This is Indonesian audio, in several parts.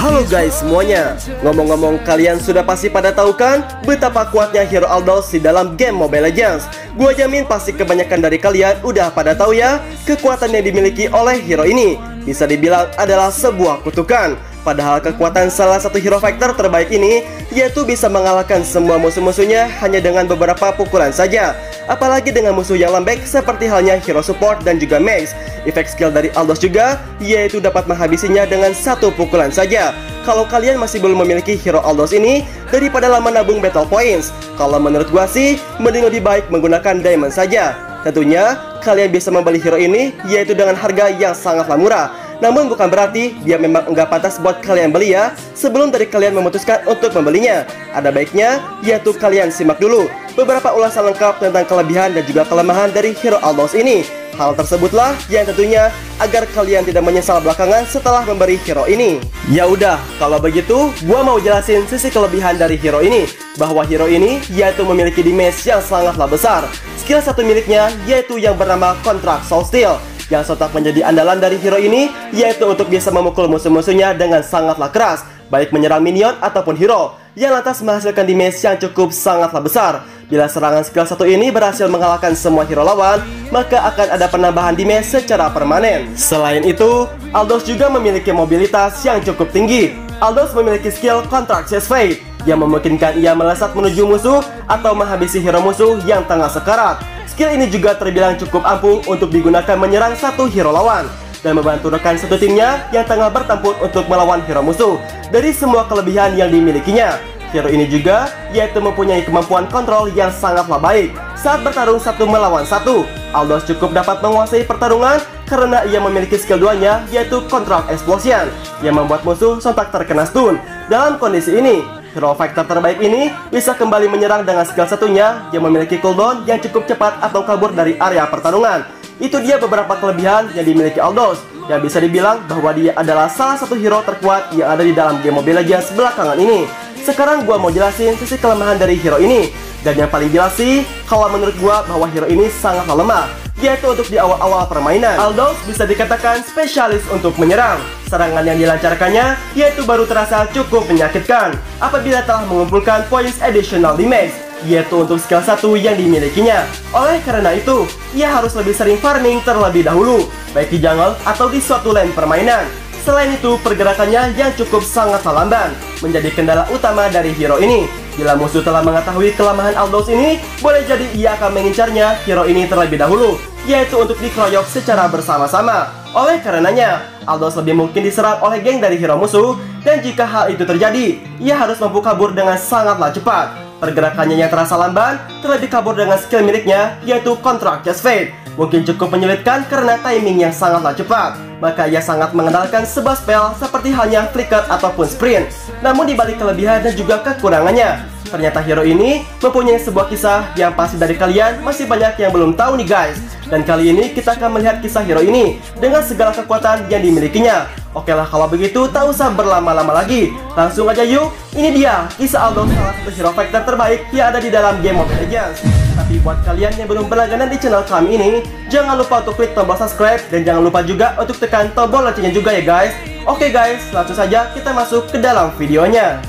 Halo guys semuanya. Ngomong-ngomong, kalian sudah pasti pada tahu kan betapa kuatnya hero Aldous di dalam game Mobile Legends. Gua jamin pasti kebanyakan dari kalian udah pada tahu ya kekuatan yang dimiliki oleh hero ini. Bisa dibilang adalah sebuah kutukan. Padahal kekuatan salah satu hero fighter terbaik ini yaitu bisa mengalahkan semua musuh-musuhnya hanya dengan beberapa pukulan saja. Apalagi dengan musuh yang lembek seperti halnya hero support dan juga max. Efek skill dari Aldous juga yaitu dapat menghabisinya dengan satu pukulan saja. Kalau kalian masih belum memiliki hero Aldous ini, daripada lama nabung battle points, kalau menurut gua sih mending lebih baik menggunakan diamond saja. Tentunya kalian bisa membeli hero ini yaitu dengan harga yang sangatlah murah. Namun bukan berarti dia memang enggak pantas buat kalian beli ya. Sebelum dari kalian memutuskan untuk membelinya, ada baiknya yaitu kalian simak dulu beberapa ulasan lengkap tentang kelebihan dan juga kelemahan dari hero Aldous ini. Hal tersebutlah yang tentunya agar kalian tidak menyesal belakangan setelah memberi hero ini. Ya udah, kalau begitu gua mau jelasin sisi kelebihan dari hero ini. Bahwa hero ini yaitu memiliki damage yang sangatlah besar. Skill satu miliknya yaitu yang bernama Contract Soul Steal, yang sontak menjadi andalan dari hero ini yaitu untuk bisa memukul musuh-musuhnya dengan sangatlah keras, baik menyerang minion ataupun hero, yang lantas menghasilkan damage yang cukup sangatlah besar. Bila serangan skill satu ini berhasil mengalahkan semua hero lawan, maka akan ada penambahan damage secara permanen. Selain itu, Aldous juga memiliki mobilitas yang cukup tinggi. Aldous memiliki skill Contract Chase Fade yang memungkinkan ia melesat menuju musuh atau menghabisi hero musuh yang tengah sekarat. Skill ini juga terbilang cukup ampuh untuk digunakan menyerang satu hero lawan dan membantu rekan satu timnya yang tengah bertempur untuk melawan hero musuh. Dari semua kelebihan yang dimilikinya, hero ini juga yaitu mempunyai kemampuan kontrol yang sangatlah baik. Saat bertarung satu melawan satu, Aldous cukup dapat menguasai pertarungan karena ia memiliki skill 2-nya yaitu Contract Explosion yang membuat musuh sontak terkena stun. Dalam kondisi ini, hero fighter terbaik ini bisa kembali menyerang dengan skill satunya yang memiliki cooldown yang cukup cepat atau kabur dari area pertarungan. Itu dia beberapa kelebihan yang dimiliki Aldous, yang bisa dibilang bahwa dia adalah salah satu hero terkuat yang ada di dalam game Mobile Legends belakangan ini. Sekarang gua mau jelasin sisi kelemahan dari hero ini. Dan yang paling jelas sih, kalau menurut gua bahwa hero ini sangatlah lemah, yaitu untuk di awal-awal permainan. Aldous bisa dikatakan spesialis untuk menyerang. Serangan yang dilancarkannya yaitu baru terasa cukup menyakitkan apabila telah mengumpulkan points additional damage, yaitu untuk skill 1 yang dimilikinya. Oleh karena itu, ia harus lebih sering farming terlebih dahulu, baik di jungle atau di suatu lane permainan. Selain itu, pergerakannya yang cukup sangatlah lamban menjadi kendala utama dari hero ini. Bila musuh telah mengetahui kelemahan Aldous ini, boleh jadi ia akan mengincarnya hero ini terlebih dahulu, yaitu untuk dikeroyok secara bersama-sama. Oleh karenanya, Aldous lebih mungkin diserang oleh geng dari hero musuh, dan jika hal itu terjadi, ia harus mampu kabur dengan sangatlah cepat. Pergerakannya yang terasa lamban, terlebih kabur dengan skill miliknya, yaitu Contract Chase Fade, mungkin cukup menyulitkan karena timing yang sangatlah cepat. Maka ia sangat mengandalkan sebuah spell seperti halnya Flicker ataupun Sprint. Namun dibalik kelebihan dan juga kekurangannya, ternyata hero ini mempunyai sebuah kisah yang pasti dari kalian masih banyak yang belum tahu nih guys. Dan kali ini kita akan melihat kisah hero ini dengan segala kekuatan yang dimilikinya. Oke lah, kalau begitu tak usah berlama-lama lagi, langsung aja yuk. Ini dia kisah Aldous, salah satu hero fighter terbaik yang ada di dalam game Mobile Legends. Tapi buat kalian yang belum berlangganan di channel kami ini, jangan lupa untuk klik tombol subscribe dan jangan lupa juga untuk tekan tombol loncengnya juga ya guys. Oke guys, langsung saja kita masuk ke dalam videonya.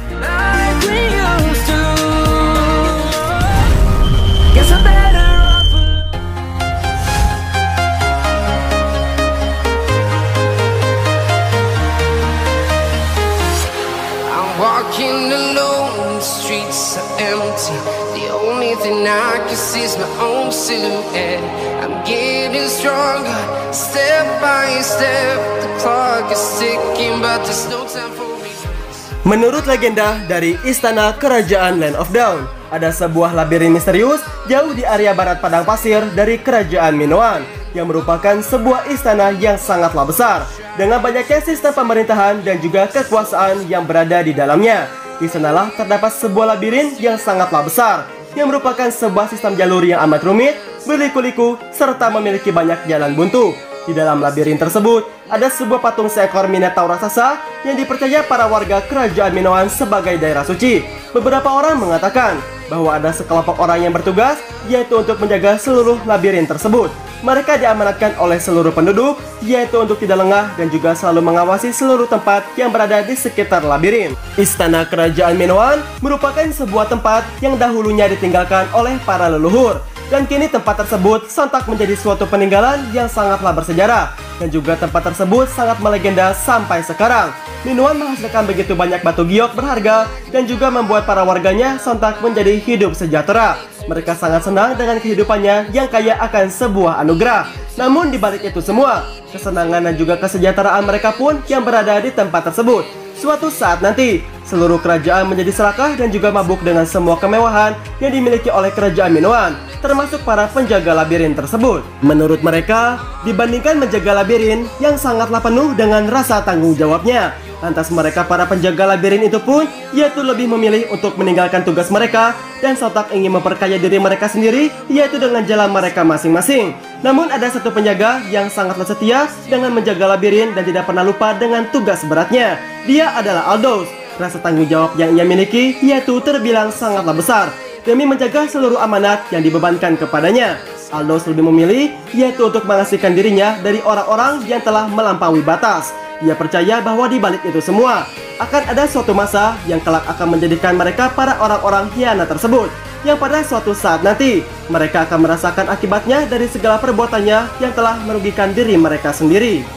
Walking alone, the streets are empty. The only thing I can see is my own silhouette. I'm getting stronger, step by step. The clock is ticking, but there's no time for me. Menurut legenda dari Istana Kerajaan Land of Dawn, ada sebuah labirin misterius jauh di area barat padang pasir dari Kerajaan Minoan, yang merupakan sebuah istana yang sangatlah besar dengan banyaknya sistem pemerintahan dan juga kekuasaan yang berada di dalamnya. Di sanalah terdapat sebuah labirin yang sangatlah besar yang merupakan sebuah sistem jalur yang amat rumit, berliku-liku, serta memiliki banyak jalan buntu. Di dalam labirin tersebut ada sebuah patung seekor Minotaur raksasa yang dipercaya para warga Kerajaan Minoan sebagai daerah suci. Beberapa orang mengatakan bahwa ada sekelompok orang yang bertugas yaitu untuk menjaga seluruh labirin tersebut. mereka diamanatkan oleh seluruh penduduk, yaitu untuk tidak lengah dan juga selalu mengawasi seluruh tempat yang berada di sekitar labirin. Istana Kerajaan Minoan merupakan sebuah tempat yang dahulunya ditinggalkan oleh para leluhur, dan kini tempat tersebut sontak menjadi suatu peninggalan yang sangatlah bersejarah, dan juga tempat tersebut sangat melegenda sampai sekarang. Minoan menghasilkan begitu banyak batu giok berharga dan juga membuat para warganya sontak menjadi hidup sejahtera. Mereka sangat senang dengan kehidupannya yang kaya akan sebuah anugerah. Namun di balik itu semua, kesenangan dan juga kesejahteraan mereka pun yang berada di tempat tersebut. Suatu saat nanti, seluruh kerajaan menjadi serakah dan juga mabuk dengan semua kemewahan yang dimiliki oleh kerajaan Minoan, termasuk para penjaga labirin tersebut. Menurut mereka, dibandingkan menjaga labirin yang sangatlah penuh dengan rasa tanggung jawabnya, lantas mereka para penjaga labirin itu pun yaitu lebih memilih untuk meninggalkan tugas mereka dan sontak ingin memperkaya diri mereka sendiri, yaitu dengan jalan mereka masing-masing. Namun ada satu penjaga yang sangatlah setia dengan menjaga labirin dan tidak pernah lupa dengan tugas beratnya. Dia adalah Aldous. Rasa tanggung jawab yang ia miliki yaitu terbilang sangatlah besar demi menjaga seluruh amanat yang dibebankan kepadanya. Aldous lebih memilih yaitu untuk mengasihkan dirinya dari orang-orang yang telah melampaui batas. Ia percaya bahwa di balik itu semua akan ada suatu masa yang kelak akan menjadikan mereka para orang-orang hianat tersebut, yang pada suatu saat nanti mereka akan merasakan akibatnya dari segala perbuatannya yang telah merugikan diri mereka sendiri.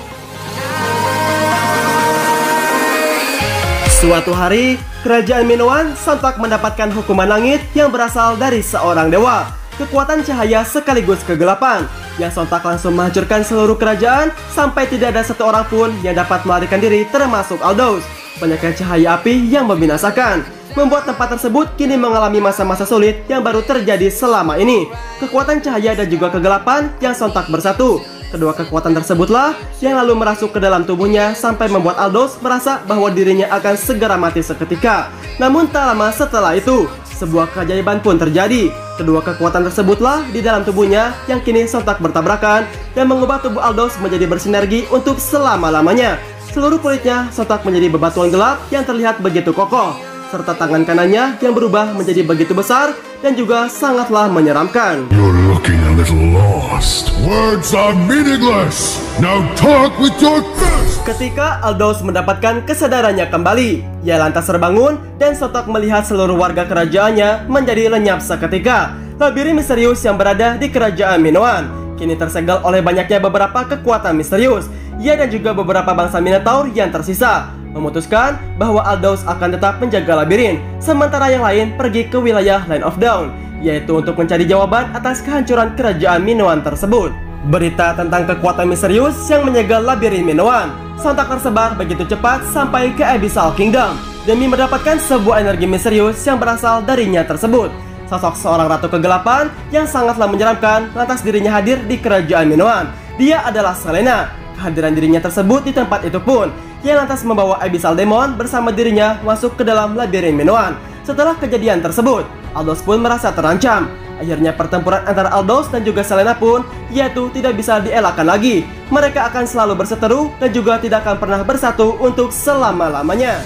Suatu hari, kerajaan Minoan sontak mendapatkan hukuman langit yang berasal dari seorang dewa, kekuatan cahaya sekaligus kegelapan, yang sontak langsung menghancurkan seluruh kerajaan sampai tidak ada satu orang pun yang dapat melarikan diri, termasuk Aldous. Penyakit cahaya api yang membinasakan membuat tempat tersebut kini mengalami masa-masa sulit yang baru terjadi selama ini. Kekuatan cahaya dan juga kegelapan yang sontak bersatu. Kedua kekuatan tersebutlah yang lalu merasuk ke dalam tubuhnya sampai membuat Aldous merasa bahwa dirinya akan segera mati seketika. Namun tak lama setelah itu, sebuah keajaiban pun terjadi. Kedua kekuatan tersebutlah di dalam tubuhnya yang kini sontak bertabrakan dan mengubah tubuh Aldous menjadi bersinergi untuk selama-lamanya. Seluruh kulitnya sontak menjadi bebatuan gelap yang terlihat begitu kokoh, serta tangan kanannya yang berubah menjadi begitu besar dan juga sangatlah menyeramkan. You're looking a little lost. Words are meaningless. Now talk with your fist. Ketika Aldous mendapatkan kesadarannya kembali, ia lantas terbangun dan sontak melihat seluruh warga kerajaannya menjadi lenyap seketika. Labirin misterius yang berada di kerajaan Minoan kini tersegel oleh banyaknya beberapa kekuatan misterius. Ia dan juga beberapa bangsa Minotaur yang tersisa memutuskan bahwa Aldous akan tetap menjaga labirin, sementara yang lain pergi ke wilayah Land of Dawn, yaitu untuk mencari jawaban atas kehancuran kerajaan Minoan tersebut. Berita tentang kekuatan misterius yang menyegel labirin Minoan sontak tersebar begitu cepat sampai ke Abyssal Kingdom demi mendapatkan sebuah energi misterius yang berasal darinya tersebut. Sosok seorang ratu kegelapan yang sangatlah menyeramkan lantas dirinya hadir di kerajaan Minoan. Dia adalah Selena. Kehadiran dirinya tersebut di tempat itu pun yang lantas membawa Abyssal Demon bersama dirinya masuk ke dalam labirin Minoan. Setelah kejadian tersebut, Aldous pun merasa terancam. Akhirnya pertempuran antara Aldous dan juga Selena pun yaitu tidak bisa dielakkan lagi. Mereka akan selalu berseteru dan juga tidak akan pernah bersatu untuk selama-lamanya.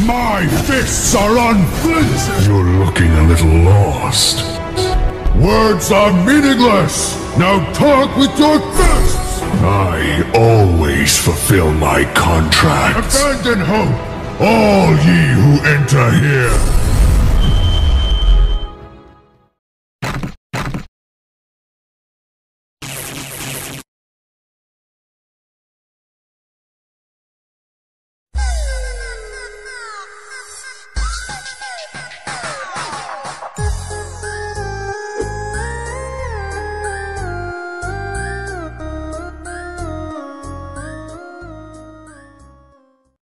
My fists are unflinching. You're looking a little lost. Words are meaningless. Now talk with your fists. I always fulfill my contracts. Abandon hope, all ye who enter here.